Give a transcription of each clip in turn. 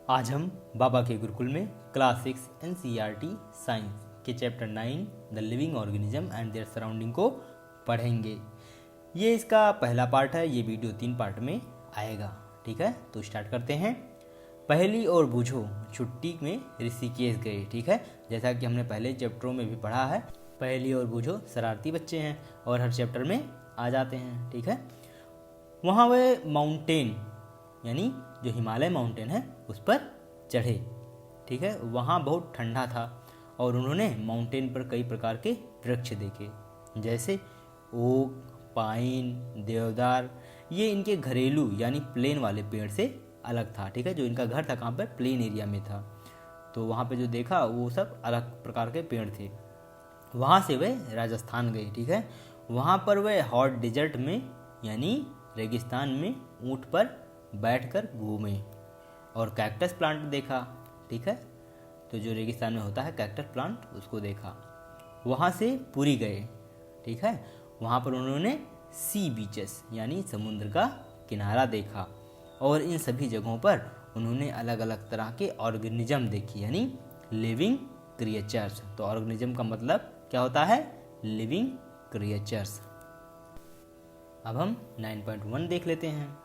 आज हम बाबा के गुरुकुल में क्लास 6 NCERT साइंस के chapter 9 the living organism and their surrounding को पढ़ेंगे। ये इसका पहला पार्ट है। ये वीडियो 3 पार्ट में आएगा। ठीक है, तो स्टार्ट करते हैं। पहली और बूझो छुट्टी में ऋषिकेश गए। ठीक है, जैसा कि हमने पहले चैप्टरों में भी पढ़ा है, पहली और बूझो शरारती बच्चे हैं और हर चैप्टर में आ जाते हैं। ठीक है, वहाँ वे माउंटेन यानी जो हिमालय माउंटेन है उस पर चढ़े। ठीक है, वहाँ बहुत ठंडा था और उन्होंने माउंटेन पर कई प्रकार के वृक्ष देखे, जैसे ओक, पाइन, देवदार। ये इनके घरेलू यानी प्लेन वाले पेड़ से अलग था। ठीक है, जो इनका घर था कहाँ पर, प्लेन एरिया में था, तो वहाँ पे जो देखा वो सब अलग प्रकार के पेड़ थे। वहाँ से वे राजस्थान गए। ठीक है, वहाँ पर वे हॉट डिजर्ट में यानी रेगिस्तान में ऊँट पर बैठकर घूमे और कैक्टस प्लांट देखा। ठीक है, तो जो रेगिस्तान में होता है कैक्टस प्लांट, उसको देखा। वहाँ से पुरी गए। ठीक है, वहाँ पर उन्होंने सी बीचेस यानी समुद्र का किनारा देखा और इन सभी जगहों पर उन्होंने अलग अलग तरह के ऑर्गेनिज्म देखी यानी लिविंग क्रिएचर्स। तो ऑर्गेनिज्म का मतलब क्या होता है, लिविंग क्रिएचर्स। अब हम 9.1 देख लेते हैं।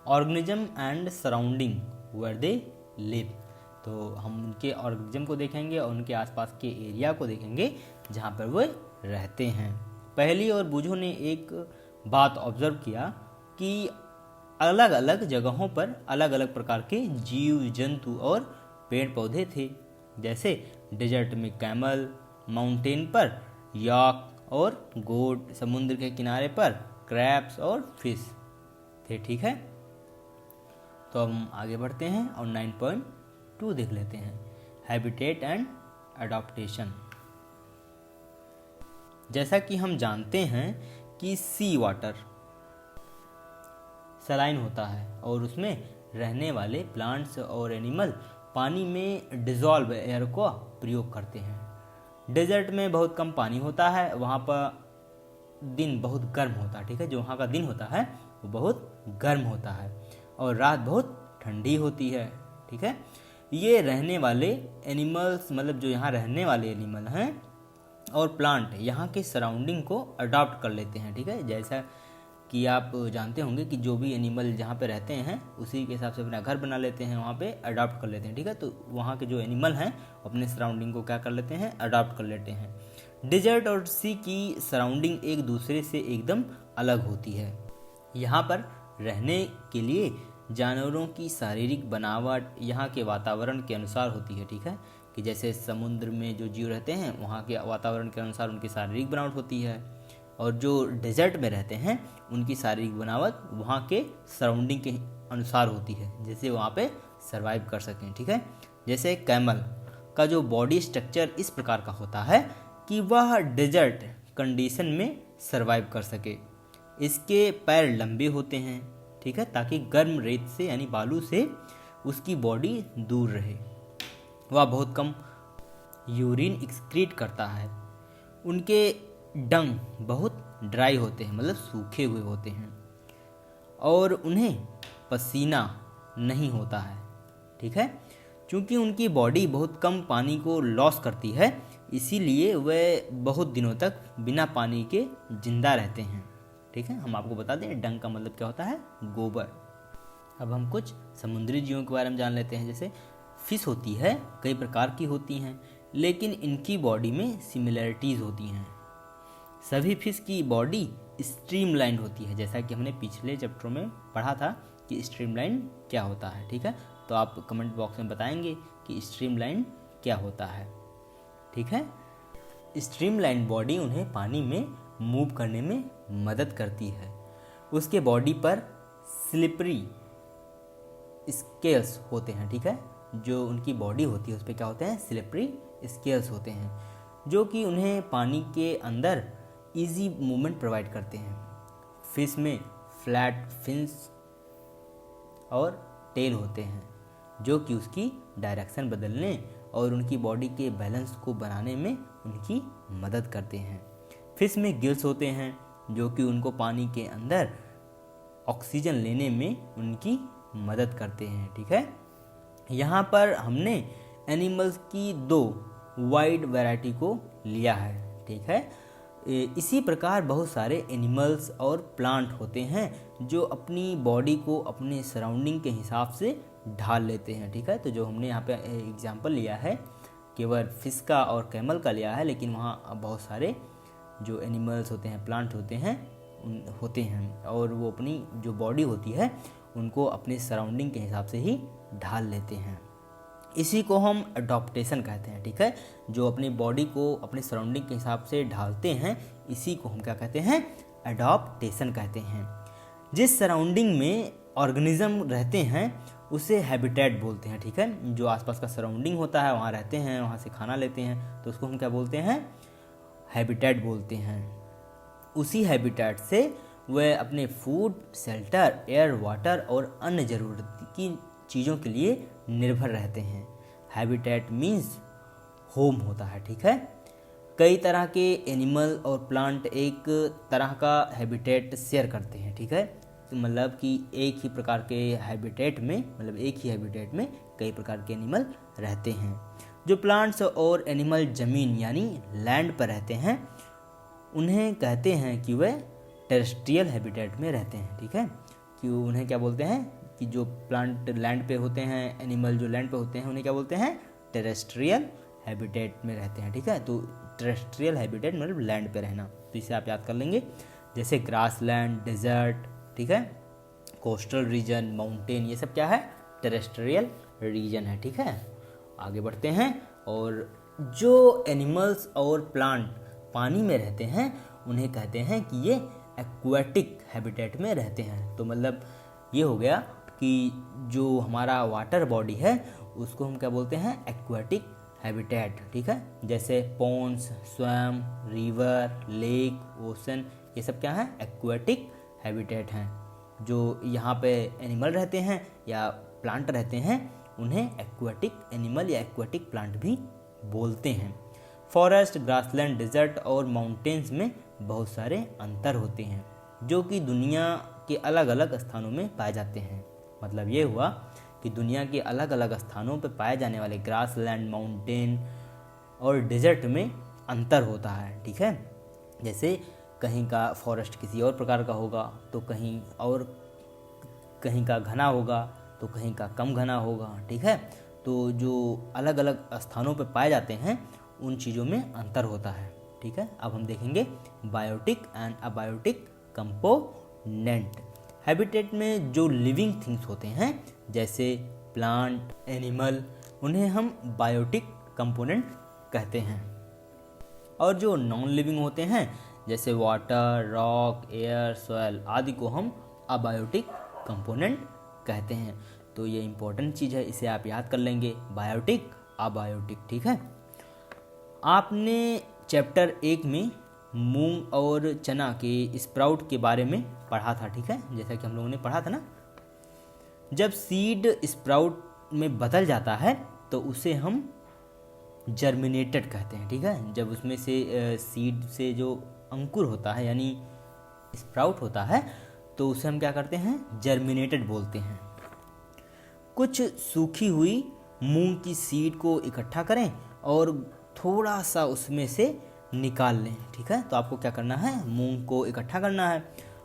Organism and surrounding where they live. तो हम उनके ऑर्गेनिज्म को देखेंगे और उनके आसपास के एरिया को देखेंगे जहाँ पर वे रहते हैं। पहली और बूझो ने एक बात ऑब्जर्व किया कि अलग अलग जगहों पर अलग अलग प्रकार के जीव जंतु और पेड़ पौधे थे, जैसे डेजर्ट में कैमल, माउंटेन पर याक और गोट, समुद्र के किनारे पर क्रैब्स और फिश थे। ठीक है, तो हम आगे बढ़ते हैं और 9.2 देख लेते हैं, हैबिटेट एंड एडाप्टेशन। जैसा कि हम जानते हैं कि सी वाटर सलाइन होता है और उसमें रहने वाले प्लांट्स और एनिमल पानी में डिजॉल्व एयर को प्रयोग करते हैं। डेजर्ट में बहुत कम पानी होता है, वहाँ पर दिन बहुत गर्म होता है। ठीक है, जो वहाँ का दिन होता है वो बहुत गर्म होता है और रात बहुत ठंडी होती है। ठीक है, ये रहने वाले एनिमल्स मतलब जो यहाँ रहने वाले एनिमल हैं और प्लांट यहाँ के सराउंडिंग को अडॉप्ट कर लेते हैं। ठीक है, जैसा कि आप जानते होंगे कि जो भी एनिमल जहाँ पे रहते हैं उसी के हिसाब से अपना घर बना लेते हैं, वहाँ पे अडॉप्ट कर लेते हैं। ठीक है, तो वहाँ के जो एनिमल हैं अपने सराउंडिंग को क्या कर लेते हैं, अडॉप्ट कर लेते हैं। डेजर्ट और सी की सराउंडिंग एक दूसरे से एकदम अलग होती है। यहाँ पर रहने के लिए जानवरों की शारीरिक बनावट यहाँ के वातावरण के अनुसार होती है। ठीक है, कि जैसे समुद्र में जो जीव रहते हैं वहाँ के वातावरण के अनुसार उनकी शारीरिक बनावट होती है, और जो डेजर्ट में रहते हैं उनकी शारीरिक बनावट वहाँ के सराउंडिंग के अनुसार होती है, जैसे वहाँ पे सर्वाइव कर सकें। ठीक है, जैसे कैमल का जो बॉडी स्ट्रक्चर इस प्रकार का होता है कि वह डेजर्ट कंडीशन में सर्वाइव कर सके। इसके पैर लंबे होते हैं। ठीक है, ताकि गर्म रेत से यानी बालू से उसकी बॉडी दूर रहे। वह बहुत कम यूरिन एक्सक्रीट करता है। उनके डंग बहुत ड्राई होते हैं मतलब सूखे हुए होते हैं और उन्हें पसीना नहीं होता है। ठीक है, क्योंकि उनकी बॉडी बहुत कम पानी को लॉस करती है, इसीलिए वे बहुत दिनों तक बिना पानी के जिंदा रहते हैं। ठीक है, हम आपको बता दें डंग का मतलब क्या होता है, गोबर। अब हम कुछ समुद्री जीवों के बारे में जान लेते हैं। जैसे फिश होती है, कई प्रकार की होती हैं, लेकिन इनकी बॉडी में सिमिलरिटीज़ होती हैं। सभी फिश की बॉडी स्ट्रीमलाइन होती है, जैसा कि हमने पिछले चैप्टर में पढ़ा था कि स्ट्रीमलाइन क्या होता है। ठीक है, तो आप कमेंट बॉक्स में बताएंगे कि स्ट्रीमलाइन क्या होता है। ठीक है, स्ट्रीमलाइन बॉडी उन्हें पानी में मूव करने में मदद करती है। उसके बॉडी पर स्लिपरी स्केल्स होते हैं। ठीक है, जो उनकी बॉडी होती है उस पर क्या होते हैं, स्लिपरी स्केल्स होते हैं, जो कि उन्हें पानी के अंदर इजी मूवमेंट प्रोवाइड करते हैं। फिश में फ्लैट फिन्स और टेल होते हैं, जो कि उसकी डायरेक्शन बदलने और उनकी बॉडी के बैलेंस को बनाने में उनकी मदद करते हैं। फिश में गिल्स होते हैं, जो कि उनको पानी के अंदर ऑक्सीजन लेने में उनकी मदद करते हैं। ठीक है, यहाँ पर हमने एनिमल्स की 2 वाइड वैरायटी को लिया है, ठीक है। इसी प्रकार बहुत सारे एनिमल्स और प्लांट होते हैं जो अपनी बॉडी को अपने सराउंडिंग के हिसाब से ढाल लेते हैं, ठीक है। तो जो हमने यहाँ पे एग्जांपल लिया है केवल फिश का और कैमल का लिया है, लेकिन वहाँ बहुत सारे जो एनिमल्स होते हैं, प्लांट होते हैं और वो अपनी जो बॉडी होती है उनको अपने सराउंडिंग के हिसाब से ही ढाल लेते हैं। इसी को हम अडॉप्टेशन कहते हैं, ठीक है। जो अपनी बॉडी को अपने सराउंडिंग के हिसाब से ढालते हैं, इसी को हम क्या कहते हैं, अडॉप्टेशन कहते हैं। जिस सराउंडिंग में ऑर्गेनिज्म रहते हैं उसे हैबिटेट बोलते हैं, ठीक है। जो आसपास का सराउंडिंग होता है वहाँ रहते हैं, वहाँ से खाना लेते हैं, तो उसको हम क्या बोलते हैं, हैबिटेट बोलते हैं। उसी हैबिटेट से वह अपने फूड, शेल्टर, एयर, वाटर और अन्य ज़रूरत की चीज़ों के लिए निर्भर रहते हैं। हैबिटेट मीन्स होम होता है, ठीक है। कई तरह के एनिमल और प्लांट एक तरह का हैबिटेट शेयर करते हैं, ठीक है। तो मतलब कि एक ही प्रकार के हैबिटेट में, मतलब एक ही हैबिटेट में कई प्रकार के एनिमल रहते हैं। जो प्लांट्स और एनिमल ज़मीन यानी लैंड पर रहते हैं उन्हें कहते हैं कि वे टेरेस्ट्रियल हैबिटेट में रहते हैं, ठीक है। कि उन्हें क्या बोलते हैं कि जो प्लांट लैंड पे होते हैं, एनिमल जो लैंड पे होते हैं, उन्हें क्या बोलते हैं, टेरेस्ट्रियल हैबिटेट में रहते हैं, ठीक है। तो टेरेस्ट्रियल हैबिटेट मतलब लैंड पे रहना, तो इसे आप याद कर लेंगे। जैसे ग्रास लैंड, डेजर्ट, ठीक है, कोस्टल रीजन, माउंटेन, ये सब क्या है, टेरेस्ट्रियल रीजन है, ठीक है। आगे बढ़ते हैं। और जो एनिमल्स और प्लांट पानी में रहते हैं उन्हें कहते हैं कि ये एक्वेटिक हैबिटेट में रहते हैं। तो मतलब ये हो गया कि जो हमारा वाटर बॉडी है उसको हम क्या बोलते हैं, एक्वेटिक हैबिटेट, ठीक है। जैसे ponds, swamp, river, lake, ocean, ये सब क्या है, एक्वेटिक हैबिटेट हैं। जो यहाँ पे एनिमल रहते हैं या प्लांट रहते हैं उन्हें एक्वेटिक एनिमल या एक्वेटिक प्लांट भी बोलते हैं। फॉरेस्ट, ग्रासलैंड, डेजर्ट और माउंटेन्स में बहुत सारे अंतर होते हैं जो कि दुनिया के अलग अलग स्थानों में पाए जाते हैं। मतलब ये हुआ कि दुनिया के अलग अलग स्थानों पर पाए जाने वाले ग्रासलैंड, माउंटेन और डेजर्ट में अंतर होता है, ठीक है। जैसे कहीं का फॉरेस्ट किसी और प्रकार का होगा, तो कहीं का घना होगा तो कहीं का कम घना होगा, ठीक है। तो जो अलग अलग स्थानों पर पाए जाते हैं उन चीज़ों में अंतर होता है, ठीक है। अब हम देखेंगे biotic and abiotic component. Habitat में जो लिविंग थिंग्स होते हैं जैसे प्लांट, एनिमल, उन्हें हम बायोटिक कंपोनेंट कहते हैं। और जो नॉन लिविंग होते हैं जैसे वाटर, रॉक, एयर, सॉइल आदि को हम अबायोटिक कंपोनेंट कहते हैं। तो ये इंपॉर्टेंट चीज़ है, इसे आप याद कर लेंगे, बायोटिक, अबायोटिक, ठीक है। आपने चैप्टर 1 में मूंग और चना के स्प्राउट के बारे में पढ़ा था, ठीक है, जैसा कि हम लोगों ने पढ़ा था ना। जब सीड स्प्राउट में बदल जाता है तो उसे हम जर्मिनेटेड कहते हैं, ठीक है। जब उसमें से सीड से जो अंकुर होता है यानी स्प्राउट होता है तो उसे हम क्या करते हैं, जर्मिनेटेड बोलते हैं। कुछ सूखी हुई मूंग की सीड को इकट्ठा करें और थोड़ा सा उसमें से निकाल लें, ठीक है। तो आपको क्या करना है, मूंग को इकट्ठा करना है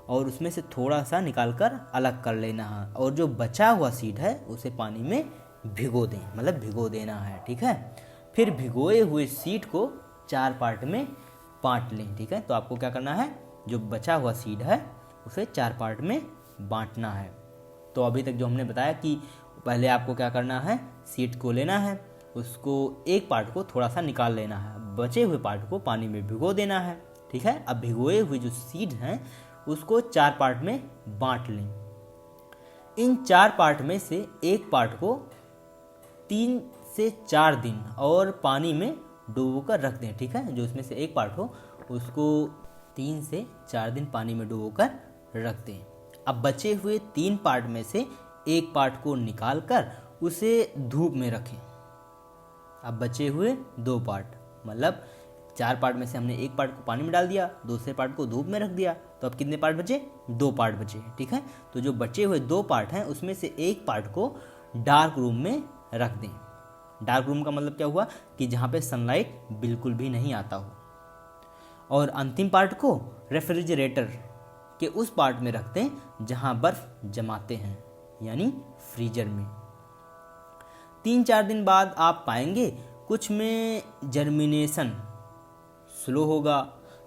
और उसमें से थोड़ा सा निकाल कर अलग कर लेना है, और जो बचा हुआ सीड है उसे पानी में भिगो दें, मतलब भिगो देना है, ठीक है। फिर भिगोए हुए सीड को 4 पार्ट में बांट लें, ठीक है। तो आपको क्या करना है, जो बचा हुआ सीड है उसे 4 पार्ट में बांटना है। तो अभी तक जो हमने बताया कि पहले आपको क्या करना है, सीड को लेना है, उसको एक पार्ट को थोड़ा सा निकाल लेना है, बचे हुए पार्ट को पानी में भिगो देना है, ठीक है। अब भिगोए हुए जो सीड हैं उसको 4 पार्ट में बांट लें। इन 4 पार्ट में से एक पार्ट को 3 से 4 दिन और पानी में डुबोकर रख दें, ठीक है। जो उसमें से एक पार्ट हो उसको 3 से 4 दिन पानी में डुबोकर रख दें। अब बचे हुए 3 पार्ट में से एक पार्ट को निकाल कर उसे धूप में रखें। अब बचे हुए 2 पार्ट, मतलब 4 पार्ट में से हमने एक पार्ट को पानी में डाल दिया, दूसरे पार्ट को धूप में रख दिया, तो अब कितने पार्ट बचे, 2 पार्ट बचे, ठीक है। तो जो बचे हुए 2 पार्ट हैं उसमें से एक पार्ट को डार्क रूम में रख दें। डार्क रूम का मतलब क्या हुआ कि जहाँ पे सनलाइट बिल्कुल भी नहीं आता हो। और अंतिम पार्ट को रेफ्रिजरेटर के उस पार्ट में रखते हैं जहाँ बर्फ़ जमाते हैं, यानी फ्रीजर में। 3-4 दिन बाद आप पाएंगे कुछ में जर्मिनेशन स्लो होगा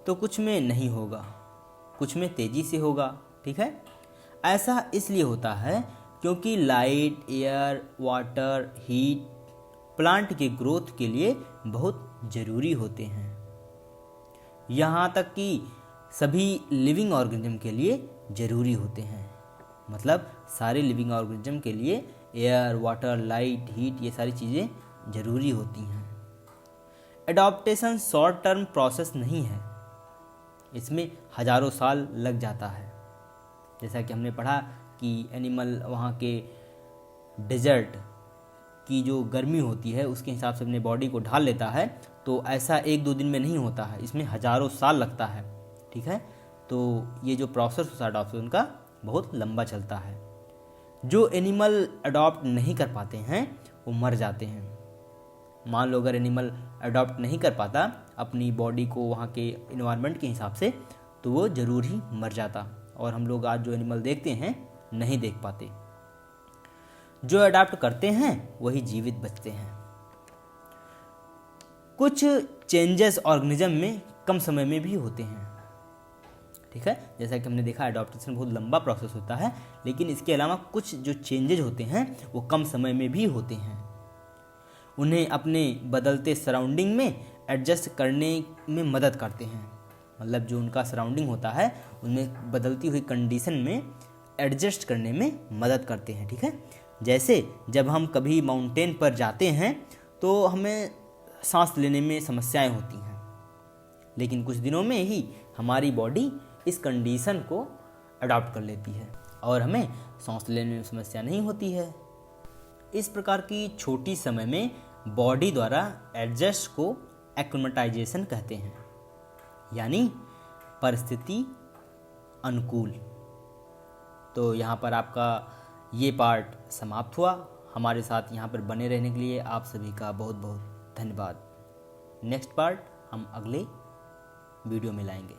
तो कुछ में नहीं होगा, कुछ में तेज़ी से होगा। ठीक है, ऐसा इसलिए होता है क्योंकि light, air, water, heat plant के ग्रोथ के लिए बहुत ज़रूरी होते हैं। यहाँ तक कि सभी लिविंग ऑर्गेनिज्म के लिए ज़रूरी होते हैं। मतलब सारे लिविंग ऑर्गेनिज्म के लिए एयर, वाटर, लाइट, हीट ये सारी चीज़ें ज़रूरी होती हैं। एडॉप्टेशन शॉर्ट टर्म प्रोसेस नहीं है, इसमें हज़ारों साल लग जाता है। जैसा कि हमने पढ़ा कि एनिमल वहाँ के डेजर्ट की जो गर्मी होती है उसके हिसाब से अपने बॉडी को ढाल लेता है, तो ऐसा 1-2 दिन में नहीं होता है, इसमें हज़ारों साल लगता है। ठीक है, तो ये जो प्रोसेस होता है अडॉप्शन का बहुत लंबा चलता है। जो एनिमल अडॉप्ट नहीं कर पाते हैं वो मर जाते हैं। मान लो अगर एनिमल अडॉप्ट नहीं कर पाता अपनी बॉडी को वहाँ के इन्वायरमेंट के हिसाब से, तो वो ज़रूर ही मर जाता। और हम लोग आज जो एनिमल देखते हैं नहीं देख पाते। जो अडॉप्ट करते हैं वही जीवित बचते हैं। कुछ चेंजेस ऑर्गेनिज्म में कम समय में भी होते हैं। ठीक है, जैसा कि हमने देखा अडॉप्टेशन बहुत लंबा प्रोसेस होता है, लेकिन इसके अलावा कुछ जो चेंजेज होते हैं वो कम समय में भी होते हैं। उन्हें अपने बदलते सराउंडिंग में एडजस्ट करने में मदद करते हैं। मतलब जो उनका सराउंडिंग होता है उनमें बदलती हुई कंडीशन में एडजस्ट करने में मदद करते हैं। ठीक है, जैसे जब हम कभी माउंटेन पर जाते हैं तो हमें सांस लेने में समस्याएं होती हैं, लेकिन कुछ दिनों में ही हमारी बॉडी इस कंडीशन को अडॉप्ट कर लेती है और हमें सांस लेने में समस्या नहीं होती है। इस प्रकार की छोटी समय में बॉडी द्वारा एडजस्ट को एक्लिमेटाइजेशन कहते हैं, यानी परिस्थिति अनुकूल। तो यहाँ पर आपका ये पार्ट समाप्त हुआ। हमारे साथ यहाँ पर बने रहने के लिए आप सभी का बहुत बहुत धन्यवाद। नेक्स्ट पार्ट हम अगले वीडियो में लाएंगे।